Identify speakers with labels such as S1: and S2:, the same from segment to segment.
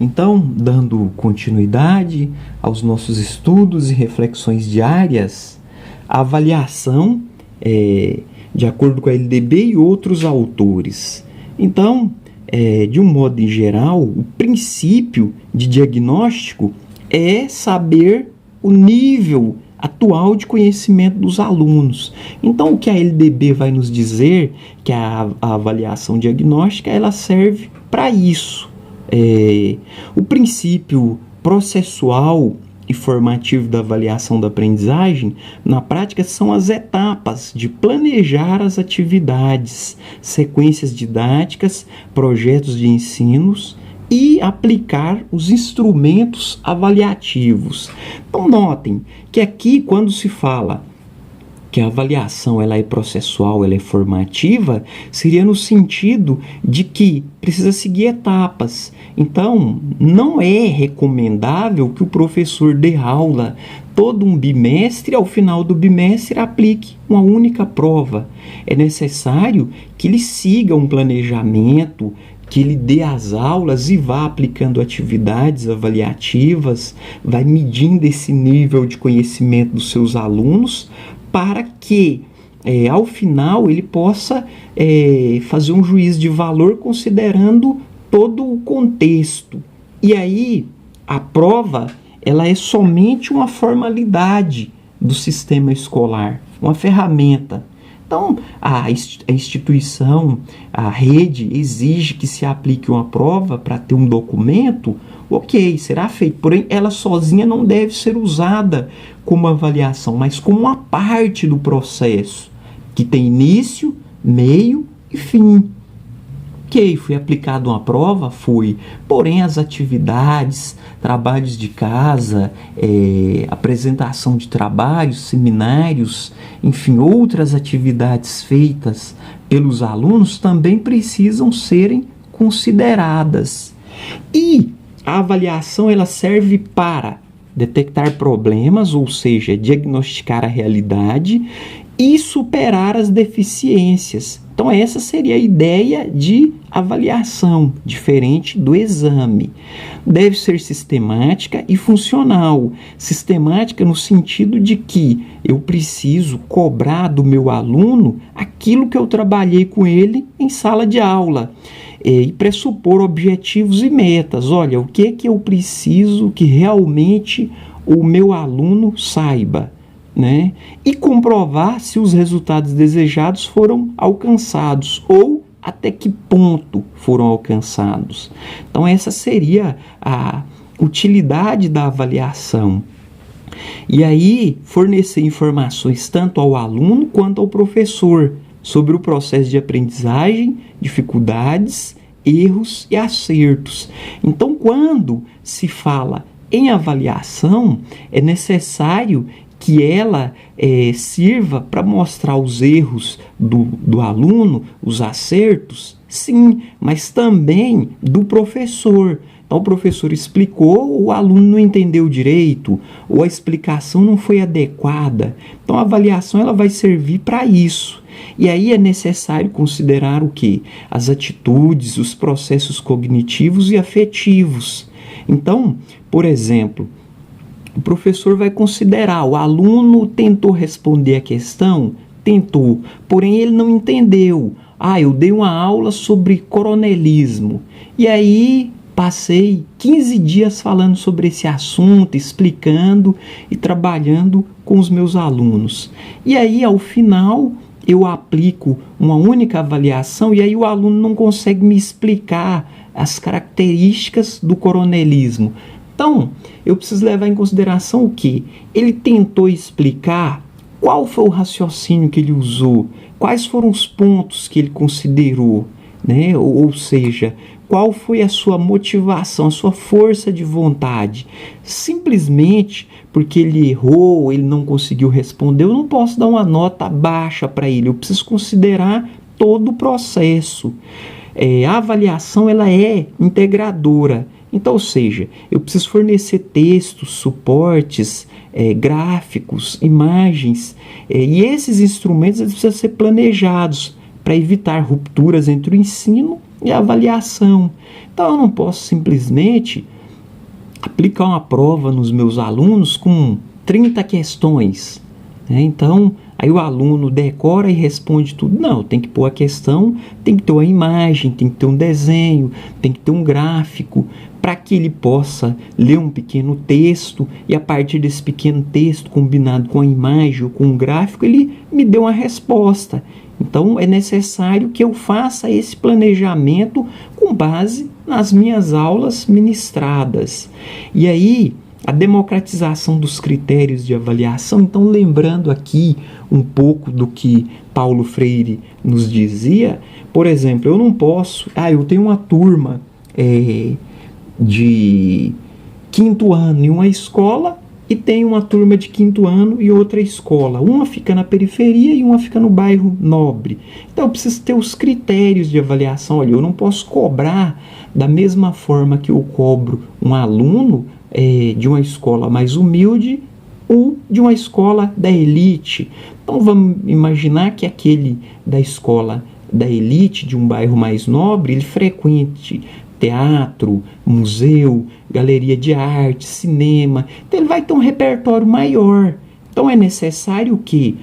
S1: Então, dando continuidade aos nossos estudos e reflexões diárias, a avaliação de acordo com a LDB e outros autores. Então, de um modo em geral, o princípio de diagnóstico é saber o nível atual de conhecimento dos alunos. Então, o que a LDB vai nos dizer, que a avaliação diagnóstica, ela serve para isso. O princípio processual e formativo da avaliação da aprendizagem, na prática, são as etapas de planejar as atividades, sequências didáticas, projetos de ensinos e aplicar os instrumentos avaliativos. Então, notem que aqui, quando se fala que a avaliação ela é processual, ela é formativa, seria no sentido de que precisa seguir etapas. Então, não é recomendável que o professor dê aula todo um bimestre, ao final do bimestre aplique uma única prova. É necessário que ele siga um planejamento, que ele dê as aulas e vá aplicando atividades avaliativas, vai medindo esse nível de conhecimento dos seus alunos, para que, ao final, ele possa fazer um juízo de valor considerando todo o contexto. E aí, a prova, ela é somente uma formalidade do sistema escolar, uma ferramenta. Então, a instituição, a rede, exige que se aplique uma prova para ter um documento. Ok, será feito, porém ela sozinha não deve ser usada como avaliação, mas como uma parte do processo, que tem início, meio e fim. Ok, foi aplicada uma prova? Foi. Porém, as atividades, trabalhos de casa, apresentação de trabalhos, seminários, enfim, outras atividades feitas pelos alunos também precisam serem consideradas. E a avaliação ela serve para detectar problemas, ou seja, diagnosticar a realidade e superar as deficiências. Então, essa seria a ideia de avaliação, diferente do exame. Deve ser sistemática e funcional. Sistemática no sentido de que eu preciso cobrar do meu aluno aquilo que eu trabalhei com ele em sala de aula. E pressupor objetivos e metas. Olha, o que é que eu preciso que realmente o meu aluno saiba, né? E comprovar se os resultados desejados foram alcançados ou até que ponto foram alcançados. Então, essa seria a utilidade da avaliação. E aí, fornecer informações tanto ao aluno quanto ao professor sobre o processo de aprendizagem, dificuldades, erros e acertos. Então, quando se fala em avaliação, é necessário que ela sirva para mostrar os erros do aluno, os acertos, sim, mas também do professor. Então, o professor explicou, o aluno não entendeu direito, ou a explicação não foi adequada. Então, a avaliação ela vai servir para isso. E aí é necessário considerar o quê? As atitudes, os processos cognitivos e afetivos. Então, por exemplo, o professor vai considerar, o aluno tentou responder a questão? Tentou, porém ele não entendeu. Eu dei uma aula sobre coronelismo, e aí passei 15 dias falando sobre esse assunto, explicando e trabalhando com os meus alunos. E aí, ao final, eu aplico uma única avaliação e aí o aluno não consegue me explicar as características do coronelismo. Então, eu preciso levar em consideração o quê? Ele tentou explicar qual foi o raciocínio que ele usou, quais foram os pontos que ele considerou, né? Ou seja, qual foi a sua motivação, a sua força de vontade. Simplesmente porque ele errou, ele não conseguiu responder, eu não posso dar uma nota baixa para ele, eu preciso considerar todo o processo. A avaliação ela é integradora. Então, ou seja, eu preciso fornecer textos, suportes, gráficos, imagens, e esses instrumentos eles precisam ser planejados para evitar rupturas entre o ensino de avaliação. Então eu não posso simplesmente aplicar uma prova nos meus alunos com 30 questões, né? Então aí o aluno decora e responde tudo. Não, tem que pôr a questão, tem que ter uma imagem, tem que ter um desenho, tem que ter um gráfico, para que ele possa ler um pequeno texto e a partir desse pequeno texto, combinado com a imagem ou com o gráfico, ele me dê uma resposta. Então é necessário que eu faça esse planejamento com base nas minhas aulas ministradas. E aí, a democratização dos critérios de avaliação, então lembrando aqui um pouco do que Paulo Freire nos dizia, por exemplo, eu não posso, eu tenho uma turma de 5º ano em uma escola e tenho uma turma de 5º ano em outra escola. Uma fica na periferia e uma fica no bairro nobre. Então eu preciso ter os critérios de avaliação. Olha, eu não posso cobrar da mesma forma que eu cobro um aluno de uma escola mais humilde ou de uma escola da elite. Então vamos imaginar que aquele da escola da elite, de um bairro mais nobre, ele frequente teatro, museu, galeria de arte, cinema. Então ele vai ter um repertório maior. Então é necessário que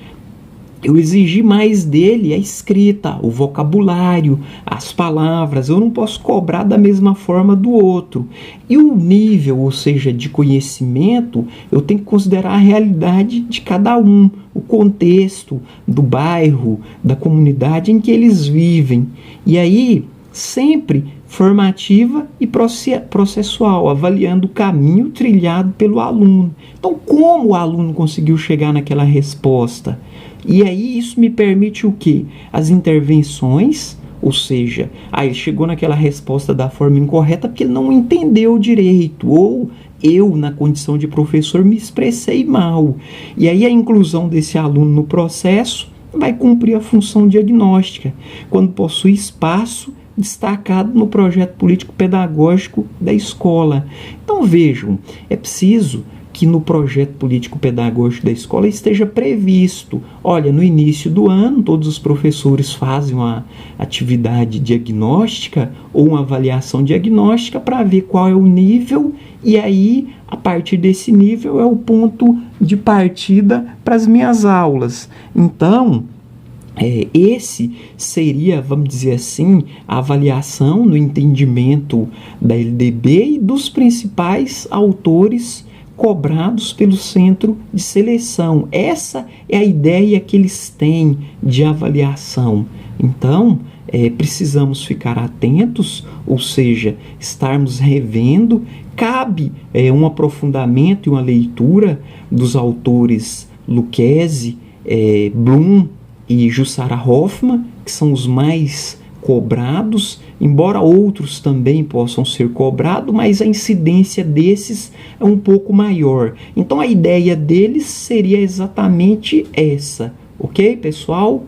S1: eu exigir mais dele a escrita, o vocabulário, as palavras. Eu não posso cobrar da mesma forma do outro. E o nível, ou seja, de conhecimento, eu tenho que considerar a realidade de cada um, o contexto do bairro, da comunidade em que eles vivem. E aí, sempre formativa e processual, avaliando o caminho trilhado pelo aluno. Então, como o aluno conseguiu chegar naquela resposta? E aí isso me permite o quê? As intervenções, ou seja, ele chegou naquela resposta da forma incorreta porque ele não entendeu direito, ou eu, na condição de professor, me expressei mal. E aí a inclusão desse aluno no processo vai cumprir a função diagnóstica, quando possui espaço destacado no projeto político-pedagógico da escola. Então vejam, é preciso que no projeto político-pedagógico da escola esteja previsto, olha, no início do ano todos os professores fazem uma atividade diagnóstica ou uma avaliação diagnóstica para ver qual é o nível, e aí a partir desse nível é o ponto de partida para as minhas aulas. Então esse seria, vamos dizer assim, a avaliação no entendimento da LDB e dos principais autores cobrados pelo centro de seleção. Essa é a ideia que eles têm de avaliação. Então, precisamos ficar atentos, ou seja, estarmos revendo. Cabe um aprofundamento e uma leitura dos autores Lucchesi, Bloom e Jussara Hoffmann, que são os mais cobrados, embora outros também possam ser cobrados, mas a incidência desses é um pouco maior. Então a ideia deles seria exatamente essa, ok, pessoal?